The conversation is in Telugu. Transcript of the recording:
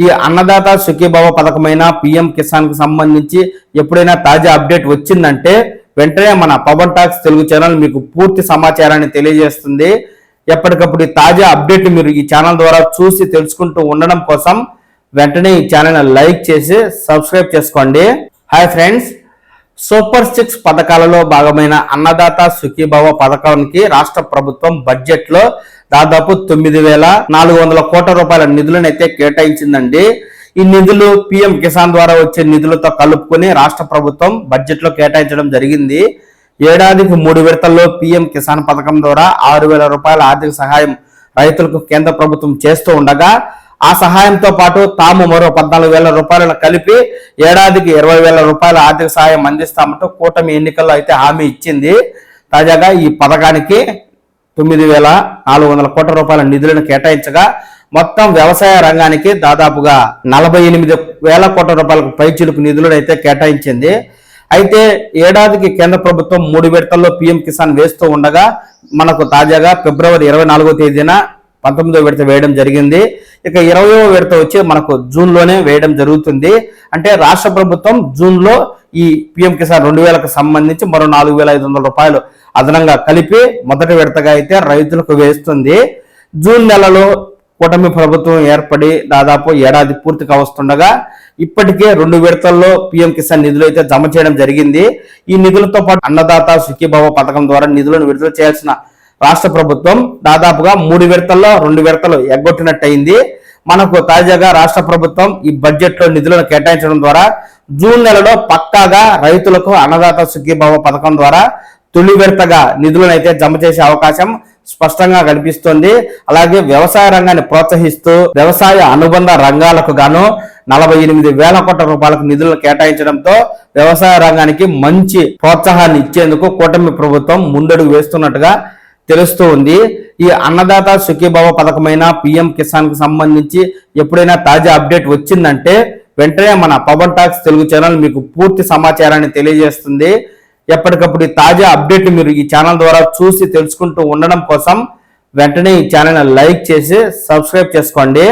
ఈ అన్నదాత సుఖీభవ పథకమైన పిఎం కిసాన్ కి సంబంధించి ఎప్పుడైనా తాజా అప్డేట్ వచ్చిందంటే వెంటనే మన పవన్ టాక్స్ తెలుగు ఛానల్ మీకు పూర్తి సమాచారాన్ని తెలియజేస్తుంది. ఎప్పటికప్పుడు తాజా అప్డేట్ మీరు ఈ ఛానల్ ద్వారా చూసి తెలుసుకుంటూ ఉండడం కోసం వెంటనే ఈ ఛానల్ లైక్ చేసి సబ్స్క్రైబ్ చేసుకోండి. హాయ్ ఫ్రెండ్స్, సూపర్ 6 పథకాలలో భాగమైన అన్నదాత సుఖీభవ పథకానికి రాష్ట్ర ప్రభుత్వం బడ్జెట్ లో దాదాపు 9,400 కోట్ల రూపాయల నిధులను అయితే కేటాయించిందండి. ఈ నిధులు పిఎం కిసాన్ ద్వారా వచ్చే నిధులతో కలుపుకొని రాష్ట్ర ప్రభుత్వం బడ్జెట్ లో కేటాయించడం జరిగింది. ఏడాదికి 3 విడతల్లో పిఎం కిసాన్ పథకం ద్వారా 6,000 రూపాయల ఆర్థిక సహాయం రైతులకు కేంద్ర ప్రభుత్వం చేస్తూ ఉండగా ఆ సహాయంతో పాటు తాము మరో 14,000 రూపాయలను కలిపి ఏడాదికి 20,000 రూపాయల ఆర్థిక సహాయం అందిస్తామంటూ కూటమి ఎన్నికల్లో అయితే హామీ ఇచ్చింది. తాజాగా ఈ పథకానికి 9,400 కోట్ల రూపాయల నిధులను కేటాయించగా మొత్తం వ్యవసాయ రంగానికి దాదాపుగా 48,000 కోట్ల రూపాయలకు పైచిలుకు నిధులను అయితే కేటాయించింది. అయితే ఏడాదికి కేంద్ర ప్రభుత్వం 3 విడతల్లో పిఎం కిసాన్ వేస్తూ ఉండగా మనకు తాజాగా ఫిబ్రవరి 24వ తేదీన 19వ విడత వేయడం జరిగింది. ఇక 20వ విడత వచ్చి మనకు జూన్ లోనే వేయడం జరుగుతుంది. అంటే రాష్ట్ర ప్రభుత్వం జూన్ లో ఈ పిఎం కిసాన్ 2,000కు సంబంధించి మరో 4,500 రూపాయలు అదనంగా కలిపి మొదటి విడతగా అయితే రైతులకు వేస్తుంది. జూన్ నెలలో కూటమి ప్రభుత్వం ఏర్పడి దాదాపు ఏడాది పూర్తిగా వస్తుండగా ఇప్పటికే 2 విడతల్లో పిఎం కిసాన్ నిధులు అయితే జమ చేయడం జరిగింది. ఈ నిధులతో పాటు అన్నదాత సుఖీభవ పథకం ద్వారా నిధులను విడుదల చేయాల్సిన రాష్ట్ర ప్రభుత్వం దాదాపుగా 3 విడతల్లో 2 విడతలు ఎగ్గొట్టినట్టయింది. మనకు తాజాగా రాష్ట్ర ప్రభుత్వం ఈ బడ్జెట్ లో నిధులను కేటాయించడం ద్వారా జూన్ నెలలో పక్కాగా రైతులకు అన్నదాత సుఖీభవ పథకం ద్వారా తొలి విడతగా నిధులను అయితే జమ చేసే అవకాశం స్పష్టంగా కనిపిస్తోంది. అలాగే వ్యవసాయ రంగాన్ని ప్రోత్సహిస్తూ వ్యవసాయ అనుబంధ రంగాలకు గాను 48,000 కోట్ల రూపాయలకు నిధులను కేటాయించడంతో వ్యవసాయ రంగానికి మంచి ప్రోత్సాహాన్ని ఇచ్చేందుకు కూటమి ప్రభుత్వం ముందడుగు వేస్తున్నట్టుగా తెలుస్తూ ఉంది. ఈ అన్నదాత సుఖీభవ పథకమైన పిఎం కిసాన్ కి సంబంధించి ఎప్పుడైనా తాజా అప్డేట్ వచ్చిందంటే వెంటనే మన పవన్ టాక్స్ తెలుగు ఛానల్ మీకు పూర్తి సమాచారాన్ని తెలియజేస్తుంది. ఎప్పటికప్పుడు తాజా అప్డేట్ మీరు ఈ ఛానల్ ద్వారా చూసి తెలుసుకుంటూ ఉండడం కోసం వెంటనే ఈ ఛానల్ లైక్ చేసి సబ్స్క్రైబ్ చేసుకోండి.